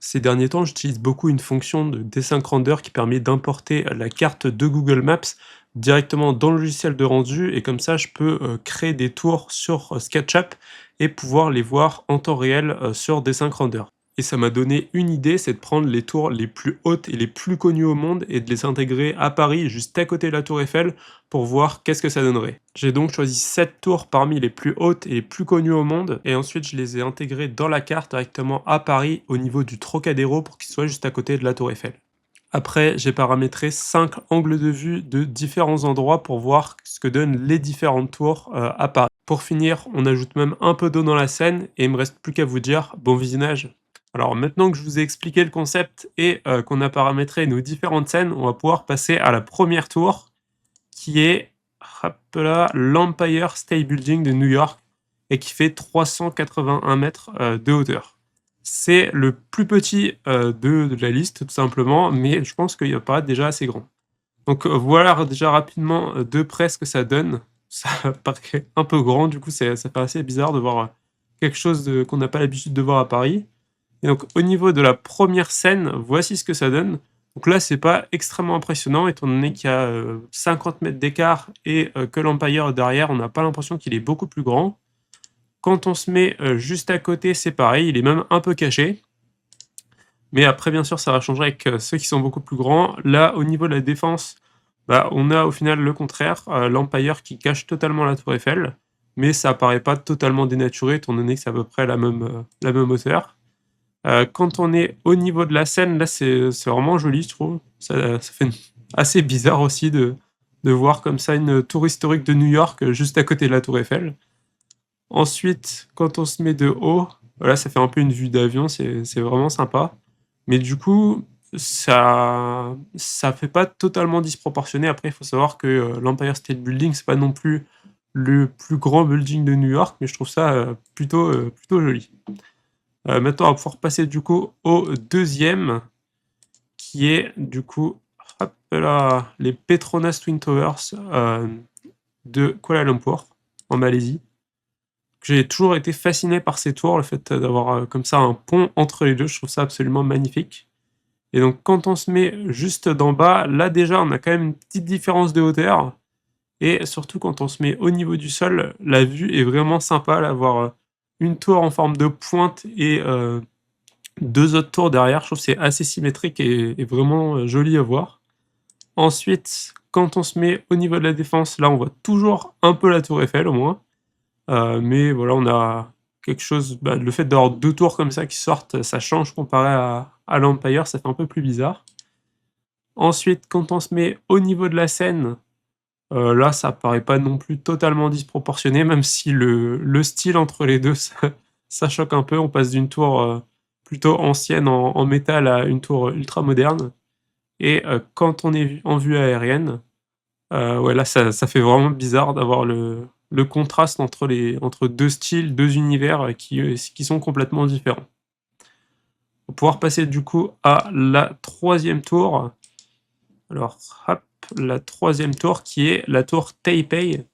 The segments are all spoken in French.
Ces derniers temps, j'utilise beaucoup une fonction de Desync Render qui permet d'importer la carte de Google Maps directement dans le logiciel de rendu et comme ça je peux, créer des tours sur, SketchUp et pouvoir les voir en temps réel, sur Desync Render. Et ça m'a donné une idée, c'est de prendre les tours les plus hautes et les plus connues au monde et de les intégrer à Paris, juste à côté de la tour Eiffel, pour voir qu'est-ce que ça donnerait. J'ai donc choisi 7 tours parmi les plus hautes et les plus connues au monde, et ensuite je les ai intégrées dans la carte directement à Paris, au niveau du Trocadéro, pour qu'ils soient juste à côté de la tour Eiffel. Après, j'ai paramétré 5 angles de vue de différents endroits pour voir ce que donnent les différentes tours à Paris. Pour finir, on ajoute même un peu d'eau dans la scène et il me reste plus qu'à vous dire bon visionnage. Alors maintenant que je vous ai expliqué le concept et qu'on a paramétré nos différentes scènes, on va pouvoir passer à la première tour qui est, hop là, l'Empire State Building de New York et qui fait 381 mètres de hauteur. C'est le plus petit de la liste, tout simplement, mais je pense qu'il apparaît déjà assez grand. Donc voilà déjà rapidement de près ce que ça donne. Ça paraît un peu grand, du coup ça fait assez bizarre de voir quelque chose qu'on n'a pas l'habitude de voir à Paris. Et donc au niveau de la première scène, voici ce que ça donne. Donc là, c'est pas extrêmement impressionnant, étant donné qu'il y a 50 mètres d'écart et que l'Empire derrière, on n'a pas l'impression qu'il est beaucoup plus grand. Quand on se met juste à côté, c'est pareil, il est même un peu caché. Mais après, bien sûr, ça va changer avec ceux qui sont beaucoup plus grands. Là, au niveau de la défense, bah, on a au final le contraire, l'Empire qui cache totalement la tour Eiffel, mais ça apparaît pas totalement dénaturé, étant donné que c'est à peu près la même hauteur. Quand on est au niveau de la scène, là, c'est vraiment joli, je trouve. Ça fait assez bizarre aussi de voir comme ça une tour historique de New York juste à côté de la tour Eiffel. Ensuite, quand on se met de haut, voilà, ça fait un peu une vue d'avion, c'est vraiment sympa. Mais du coup, ça fait pas totalement disproportionné. Après, il faut savoir que l'Empire State Building, c'est pas non plus le plus grand building de New York, mais je trouve ça plutôt joli. Maintenant, on va pouvoir passer du coup au deuxième, qui est du coup, hop là, les Petronas Twin Towers de Kuala Lumpur, en Malaisie. J'ai toujours été fasciné par ces tours, le fait d'avoir comme ça un pont entre les deux, je trouve ça absolument magnifique. Et donc quand on se met juste d'en bas, là déjà on a quand même une petite différence de hauteur, et surtout quand on se met au niveau du sol, la vue est vraiment sympa, là, voir une tour en forme de pointe et deux autres tours derrière, je trouve que c'est assez symétrique et vraiment joli à voir. Ensuite, quand on se met au niveau de la défense, là on voit toujours un peu la tour Eiffel au moins. Mais voilà, on a quelque chose, bah, le fait d'avoir 2 tours comme ça qui sortent, ça change comparé à l'Empire, ça fait un peu plus bizarre. Ensuite, quand on se met au niveau de la scène, là, ça paraît pas non plus totalement disproportionné, même si le style entre les 2 ça choque un peu. On passe d'une tour, plutôt ancienne en métal à une tour ultra moderne et quand on est en vue aérienne, ouais, là, ça fait vraiment bizarre d'avoir le contraste entre 2 styles, 2 univers, qui sont complètement différents. On va pouvoir passer du coup à la troisième tour. Alors hop, la troisième tour qui est la tour Taipei.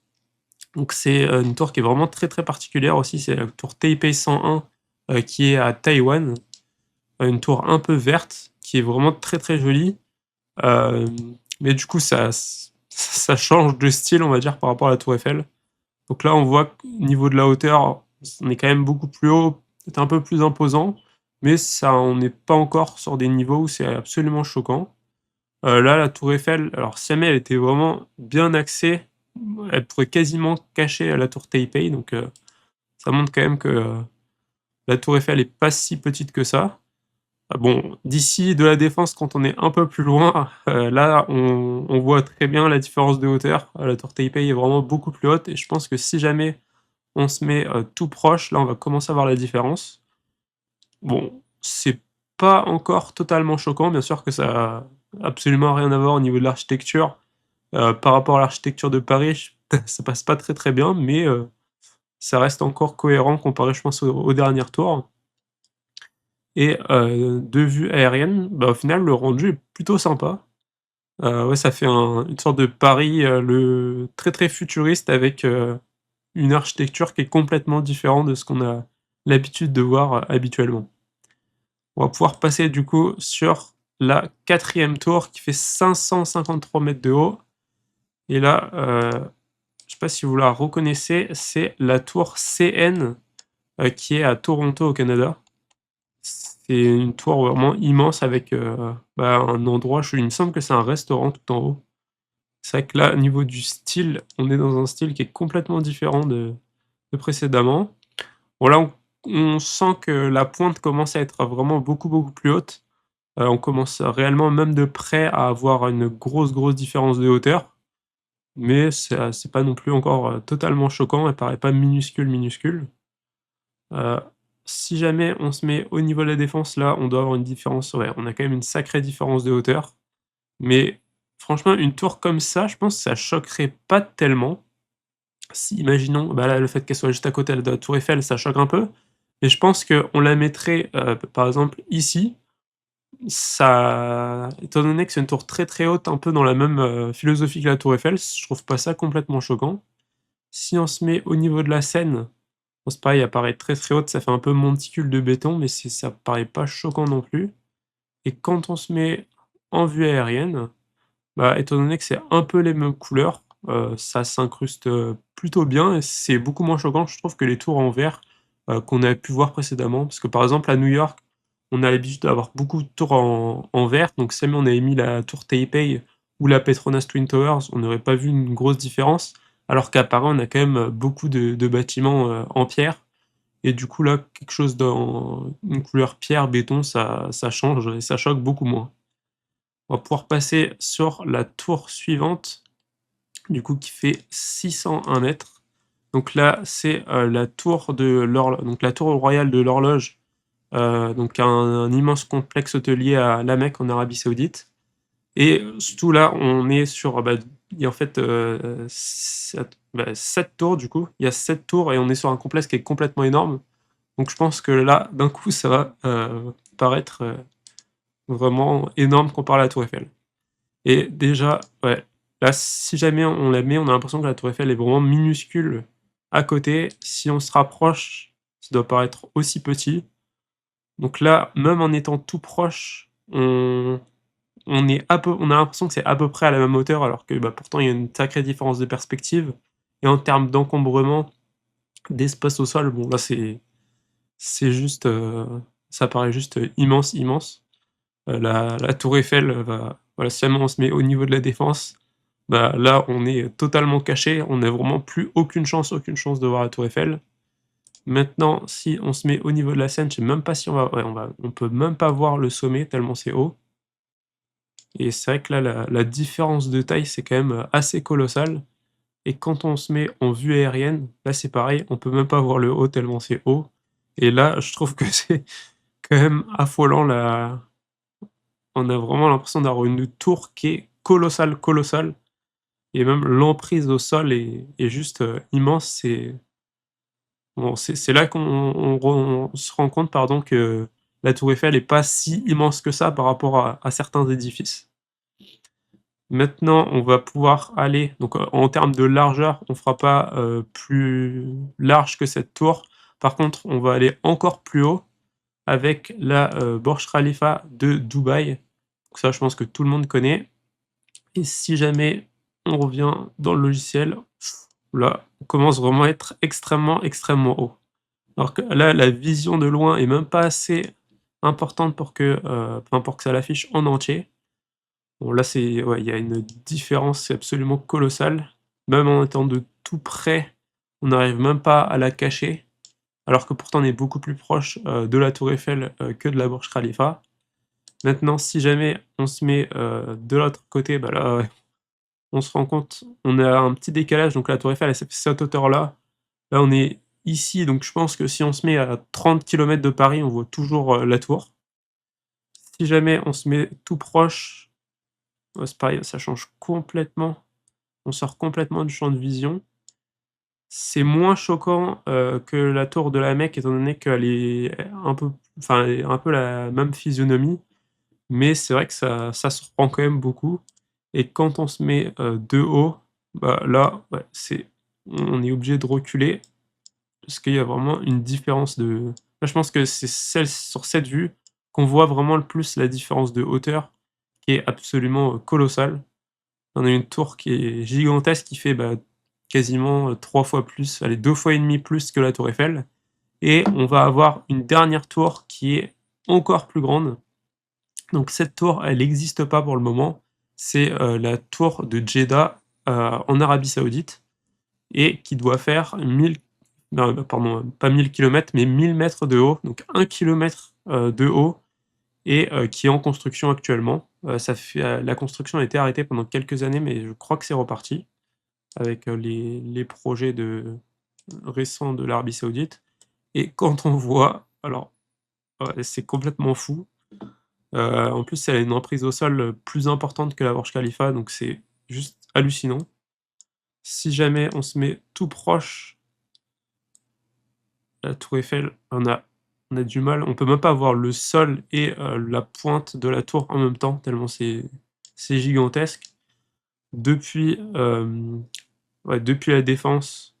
Donc c'est, une tour qui est vraiment très, très particulière aussi, c'est la tour Taipei 101, qui est à Taïwan. Une tour un peu verte qui est vraiment très, très jolie. Hem, mais du coup ça change de style, on va dire, par rapport à la tour Eiffel. Donc là, on voit qu'au niveau de la hauteur, on est quand même beaucoup plus haut, peut-être un peu plus imposant, mais ça on n'est pas encore sur des niveaux où c'est absolument choquant. Là, la tour Eiffel, alors si jamais elle était vraiment bien axée, elle pourrait quasiment cacher la tour Taipei, donc ça montre quand même que, la tour Eiffel est pas si petite que ça. Ah bon, d'ici de la Défense, quand on est un peu plus loin, là, on voit très bien la différence de hauteur. La tour Taipei est vraiment beaucoup plus haute et je pense que si jamais on se met, tout proche, là, on va commencer à voir la différence. Bon, c'est pas encore totalement choquant, bien sûr que ça a absolument rien à voir au niveau de l'architecture. Par rapport à l'architecture de Paris, ça passe pas très, très bien, mais ça reste encore cohérent comparé, je pense, aux dernières tours. Et de vue aérienne, bah, au final, le rendu est plutôt sympa. Ouais, ça fait une sorte de Paris, le très, très futuriste avec, une architecture qui est complètement différente de ce qu'on a l'habitude de voir, habituellement. On va pouvoir passer du coup sur la 4e tour qui fait 553 mètres de haut et là, je sais pas si vous la reconnaissez, c'est la tour CN, qui est à Toronto au Canada. C'est une tour vraiment immense avec, un endroit il me semble que c'est un restaurant tout en haut. C'est vrai que là, au niveau du style, on est dans un style qui est complètement différent de précédemment. Bon là, on sent que la pointe commence à être vraiment beaucoup, beaucoup plus haute. On commence réellement, même de près, à avoir une grosse, grosse différence de hauteur, mais c'est pas non plus encore, totalement choquant. Elle paraît pas minuscule, minuscule. Heu, Si jamais on se met au niveau de la défense, là, on doit avoir une différence, ouais, on a quand même une sacrée différence de hauteur, mais franchement, une tour comme ça, je pense que ça choquerait pas tellement. Si imaginons, bah, là, le fait qu'elle soit juste à côté de la tour Eiffel, ça choque un peu, mais je pense qu'on la mettrait, par exemple ici, ça étant donné que c'est une tour très, très haute, un peu dans la même, philosophie que la tour Eiffel, je trouve pas ça complètement choquant. Si on se met au niveau de la scène, bon, c'est pareil, elle paraît très, très haute, ça fait un peu monticule de béton, mais ça paraît pas choquant non plus et quand on se met en vue aérienne, bah, étant donné que c'est un peu les mêmes couleurs, ça s'incruste, plutôt bien et c'est beaucoup moins choquant, je trouve, que les tours en verre, qu'on avait pu voir précédemment. Parce que, par exemple, à New York, on a l'habitude d'avoir beaucoup de tours en verre, donc si jamais on avait mis la tour Taipei ou la Petronas Twin Towers, on n'aurait pas vu une grosse différence. Alors qu'à Paris, on a quand même, beaucoup de bâtiments, en pierre et du coup, là, quelque chose dans une couleur pierre, béton, ça change et ça choque beaucoup moins. On va pouvoir passer sur la tour suivante, du coup qui fait 601 mètres. Donc là, c'est, la tour royale de l'horloge, donc un immense complexe hôtelier à La Mecque en Arabie Saoudite et surtout là, on est sur, il y a en fait, 7 tours du coup. Il y a 7 tours et on est sur un complexe qui est complètement énorme. Donc je pense que là, d'un coup, ça va, paraître, vraiment énorme comparé à la tour Eiffel. Et déjà, ouais, là, si jamais on la met, on a l'impression que la tour Eiffel est vraiment minuscule à côté. Si on se rapproche, ça doit paraître aussi petit. Donc là, même en étant tout proche, on a l'impression que c'est à peu près à la même hauteur alors que, pourtant il y a une sacrée différence de perspective et en termes d'encombrement, d'espace au sol, bon là c'est juste, ça paraît juste, immense, immense. La tour Eiffel, va voilà, si jamais on se met au niveau de la défense, bah, là, on est totalement caché, on n'a vraiment plus aucune chance de voir la tour Eiffel. Maintenant, si on se met au niveau de la scène, je sais même pas si on peut même pas voir le sommet tellement c'est haut et c'est vrai que là, la différence de taille, c'est quand même, assez colossal et quand on se met en vue aérienne, là, c'est pareil, on peut même pas voir le haut tellement c'est haut et là, je trouve que c'est quand même affolant la on a vraiment l'impression d'avoir une tour qui est colossale, colossale et même l'emprise au sol est juste, immense. C'est là qu'on on se rend compte, pardon, que la tour Eiffel est pas si immense que ça par rapport à certains édifices. Maintenant, on va pouvoir aller donc, en termes de largeur, on fera pas, plus large que cette tour. Par contre, on va aller encore plus haut avec la, Burj Khalifa de Dubaï. Donc ça, je pense que tout le monde connaît. Et si jamais on revient dans le logiciel, là, on commence vraiment à être extrêmement, extrêmement haut. Alors que là, la vision de loin est même pas assez importante pour que ça l'affiche en entier. Bon là, il y a une différence absolument colossale. Même en étant de tout près, on n'arrive même pas à la cacher, alors que pourtant on est beaucoup plus proche, de la tour Eiffel, que de la Burj Khalifa. Maintenant, si jamais on se met, de l'autre côté, bah là, ouais, on se rend compte, on a un petit décalage, donc la tour Eiffel, elle s'est fait cette hauteur-là. Là, on est ici, donc je pense que si on se met à 30 kilomètres de Paris, on voit toujours, la tour. Si jamais on se met tout proche, c'est pareil, ça change complètement. On sort complètement du champ de vision. C'est moins choquant, que la tour de la Mecque étant donné qu'elle est un peu elle est un peu la même physionomie, mais c'est vrai que ça surprend quand même beaucoup et quand on se met, de haut, bah, là, ouais, on est obligé de reculer parce qu'il y a vraiment une différence de là, je pense que c'est celle sur cette vue qu'on voit vraiment le plus la différence de hauteur qui est absolument, colossale. On a une tour qui est gigantesque qui fait, quasiment, 3 fois plus, allez 2 fois et demi plus que la tour Eiffel et on va avoir une dernière tour qui est encore plus grande. Donc cette tour, elle n'existe pas pour le moment. C'est, la tour de Djeddah, en Arabie Saoudite et qui doit faire 1000 non, pardon, pas 1000 kilomètres, mais 1000 mètres de haut, donc 1 kilomètre, de haut et qui est en construction actuellement. Ça fait, la construction a été arrêtée pendant quelques années, mais je crois que c'est reparti avec, les projets récents de l'Arabie Saoudite et quand on voit alors, ouais, c'est complètement fou. En plus, elle a une emprise au sol, plus importante que la Burj Khalifa, donc c'est juste hallucinant. Si jamais on se met tout proche de la tour Eiffel, on a du mal, on peut même pas voir le sol et la pointe de la tour en même temps, tellement c'est gigantesque. Depuis, ouais, depuis la Défense,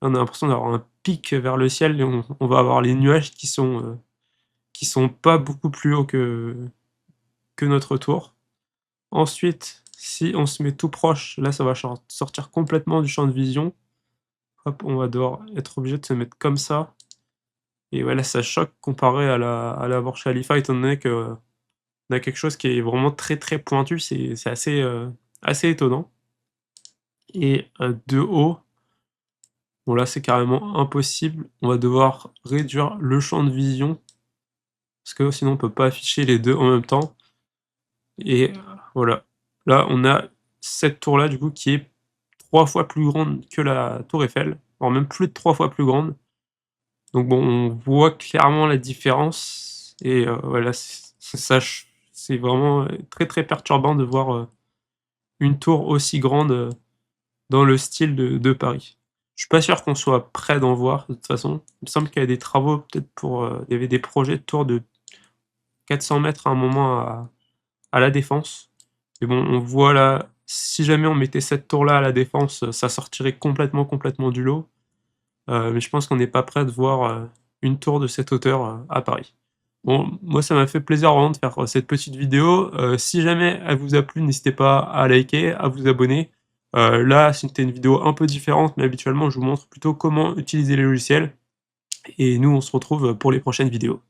on a l'impression d'avoir un pic vers le ciel et on va avoir les nuages qui sont pas beaucoup plus hauts que notre tour. Ensuite, si on se met tout proche, là, ça va sortir complètement du champ de vision. Hop, on va devoir être obligé de se mettre comme ça et ouais, là, ça choque comparé à la Burj Khalifa étant donné qu'on a quelque chose qui est vraiment très, très pointu. C'est assez, assez étonnant et de haut, bon là, c'est carrément impossible. On va devoir réduire le champ de vision parce que sinon on peut pas afficher les 2 en même temps et voilà. Là, on a cette tour-là, du coup, qui est 3 fois plus grande que la tour Eiffel, voire même plus de 3 fois plus grande. Donc bon, on voit clairement la différence et voilà, c'est vraiment, très, très perturbant de voir, une tour aussi grande, dans le style de Paris. Je suis pas sûr qu'on soit prêt d'en voir de toute façon. Il me semble qu'il y a des travaux peut-être pour, il y avait des projets de tours de 400 mètres à un moment à La Défense. Mais bon, on voit là, si jamais on mettait cette tour-là à La Défense, ça sortirait complètement, complètement du lot. Mais je pense qu'on n'est pas prêt de voir, une tour de cette hauteur, à Paris. Bon, moi ça m'a fait plaisir vraiment de faire, cette petite vidéo. Si jamais elle vous a plu, n'hésitez pas à liker, à vous abonner. Là, c'était une vidéo un peu différente, mais habituellement je vous montre plutôt comment utiliser les logiciels et nous on se retrouve, pour les prochaines vidéos.